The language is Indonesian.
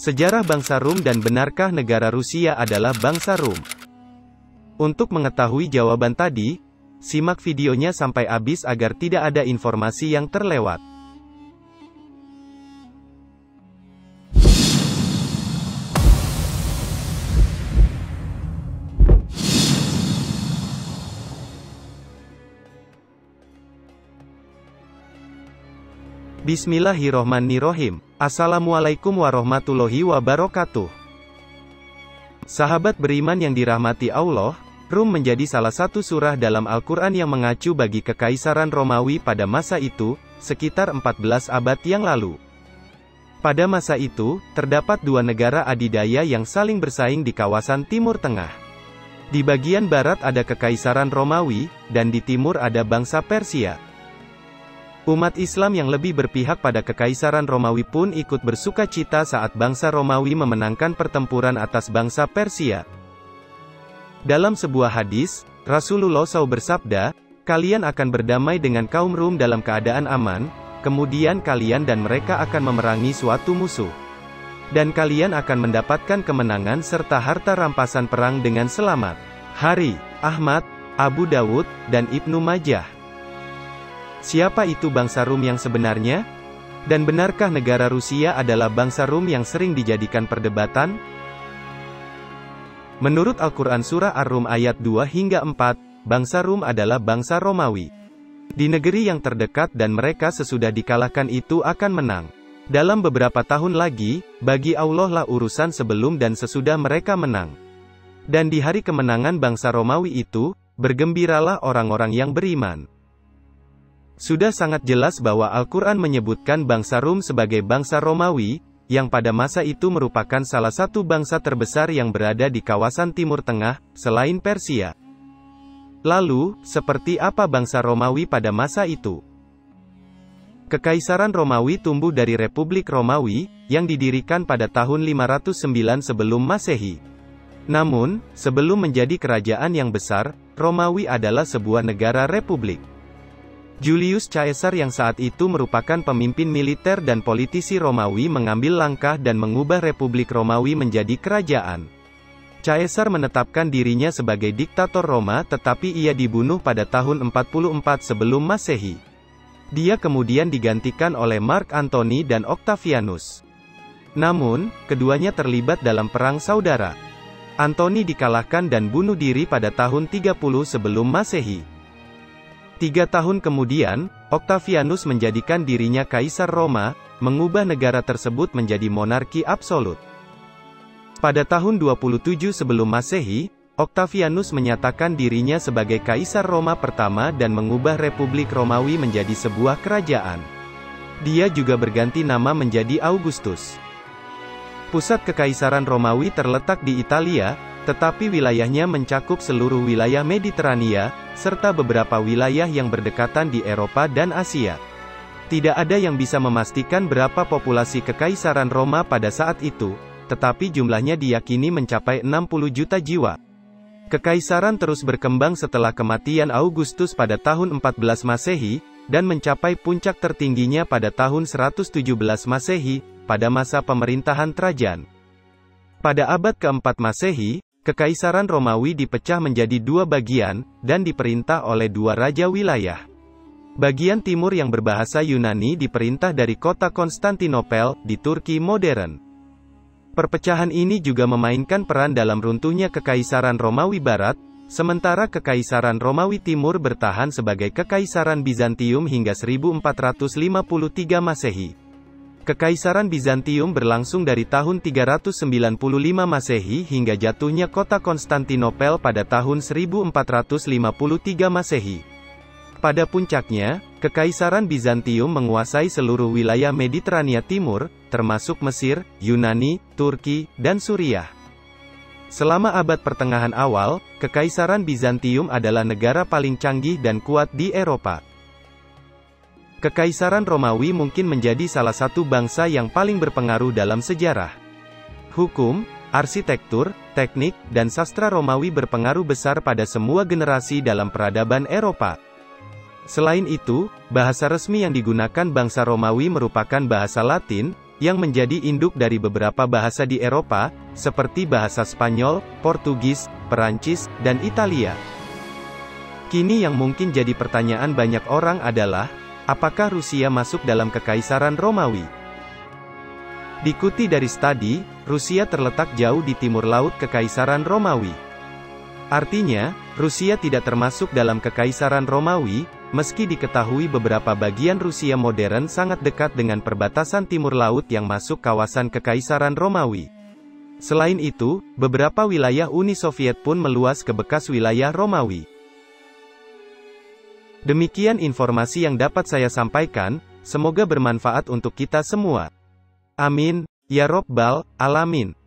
Sejarah bangsa Rum dan benarkah negara Rusia adalah bangsa Rum? Untuk mengetahui jawaban tadi, simak videonya sampai habis agar tidak ada informasi yang terlewat. Bismillahirrohmanirrohim. Assalamualaikum warahmatullahi wabarakatuh. Sahabat beriman yang dirahmati Allah, Rum menjadi salah satu surah dalam Al-Quran yang mengacu bagi Kekaisaran Romawi pada masa itu, sekitar 14 abad yang lalu. Pada masa itu, terdapat dua negara adidaya yang saling bersaing di kawasan Timur Tengah. Di bagian barat ada Kekaisaran Romawi, dan di timur ada bangsa Persia. Umat Islam yang lebih berpihak pada Kekaisaran Romawi pun ikut bersuka cita saat bangsa Romawi memenangkan pertempuran atas bangsa Persia. Dalam sebuah hadis, Rasulullah SAW bersabda, "Kalian akan berdamai dengan kaum Rum dalam keadaan aman, kemudian kalian dan mereka akan memerangi suatu musuh. Dan kalian akan mendapatkan kemenangan serta harta rampasan perang dengan selamat." Hari, Ahmad, Abu Dawud, dan Ibnu Majah. Siapa itu bangsa Rum yang sebenarnya? Dan benarkah negara Rusia adalah bangsa Rum yang sering dijadikan perdebatan? Menurut Al-Quran Surah Ar-Rum ayat 2 hingga 4, bangsa Rum adalah bangsa Romawi. Di negeri yang terdekat dan mereka sesudah dikalahkan itu akan menang. Dalam beberapa tahun lagi, bagi Allah lah urusan sebelum dan sesudah mereka menang. Dan di hari kemenangan bangsa Romawi itu, bergembiralah orang-orang yang beriman. Sudah sangat jelas bahwa Al-Quran menyebutkan bangsa Rum sebagai bangsa Romawi, yang pada masa itu merupakan salah satu bangsa terbesar yang berada di kawasan Timur Tengah, selain Persia. Lalu, seperti apa bangsa Romawi pada masa itu? Kekaisaran Romawi tumbuh dari Republik Romawi, yang didirikan pada tahun 509 sebelum Masehi. Namun, sebelum menjadi kerajaan yang besar, Romawi adalah sebuah negara republik. Julius Caesar yang saat itu merupakan pemimpin militer dan politisi Romawi mengambil langkah dan mengubah Republik Romawi menjadi kerajaan. Caesar menetapkan dirinya sebagai diktator Roma tetapi ia dibunuh pada tahun 44 sebelum Masehi. Dia kemudian digantikan oleh Mark Antony dan Octavianus. Namun, keduanya terlibat dalam perang saudara. Antony dikalahkan dan bunuh diri pada tahun 30 sebelum Masehi. 3 tahun kemudian, Octavianus menjadikan dirinya Kaisar Roma, mengubah negara tersebut menjadi monarki absolut. Pada tahun 27 sebelum Masehi, Octavianus menyatakan dirinya sebagai Kaisar Roma pertama dan mengubah Republik Romawi menjadi sebuah kerajaan. Dia juga berganti nama menjadi Augustus. Pusat Kekaisaran Romawi terletak di Italia, tetapi wilayahnya mencakup seluruh wilayah Mediterania, serta beberapa wilayah yang berdekatan di Eropa dan Asia. Tidak ada yang bisa memastikan berapa populasi Kekaisaran Roma pada saat itu, tetapi jumlahnya diyakini mencapai 60 juta jiwa. Kekaisaran terus berkembang setelah kematian Augustus pada tahun 14 Masehi, dan mencapai puncak tertingginya pada tahun 117 Masehi, pada masa pemerintahan Trajan. Pada abad keempat Masehi, Kekaisaran Romawi dipecah menjadi dua bagian, dan diperintah oleh dua raja wilayah. Bagian timur yang berbahasa Yunani diperintah dari kota Konstantinopel, di Turki modern. Perpecahan ini juga memainkan peran dalam runtuhnya Kekaisaran Romawi Barat, sementara Kekaisaran Romawi Timur bertahan sebagai Kekaisaran Bizantium hingga 1453 Masehi. Kekaisaran Bizantium berlangsung dari tahun 395 Masehi hingga jatuhnya kota Konstantinopel pada tahun 1453 Masehi. Pada puncaknya, Kekaisaran Bizantium menguasai seluruh wilayah Mediterania Timur, termasuk Mesir, Yunani, Turki, dan Suriah. Selama abad pertengahan awal, Kekaisaran Bizantium adalah negara paling canggih dan kuat di Eropa. Kekaisaran Romawi mungkin menjadi salah satu bangsa yang paling berpengaruh dalam sejarah. Hukum, arsitektur, teknik, dan sastra Romawi berpengaruh besar pada semua generasi dalam peradaban Eropa. Selain itu, bahasa resmi yang digunakan bangsa Romawi merupakan bahasa Latin, yang menjadi induk dari beberapa bahasa di Eropa, seperti bahasa Spanyol, Portugis, Perancis, dan Italia. Kini yang mungkin jadi pertanyaan banyak orang adalah, apakah Rusia masuk dalam Kekaisaran Romawi? Dikuti dari studi, Rusia terletak jauh di timur laut Kekaisaran Romawi. Artinya, Rusia tidak termasuk dalam Kekaisaran Romawi, meski diketahui beberapa bagian Rusia modern sangat dekat dengan perbatasan timur laut yang masuk kawasan Kekaisaran Romawi. Selain itu, beberapa wilayah Uni Soviet pun meluas ke bekas wilayah Romawi. Demikian informasi yang dapat saya sampaikan, semoga bermanfaat untuk kita semua. Amin, ya Robbal Alamin.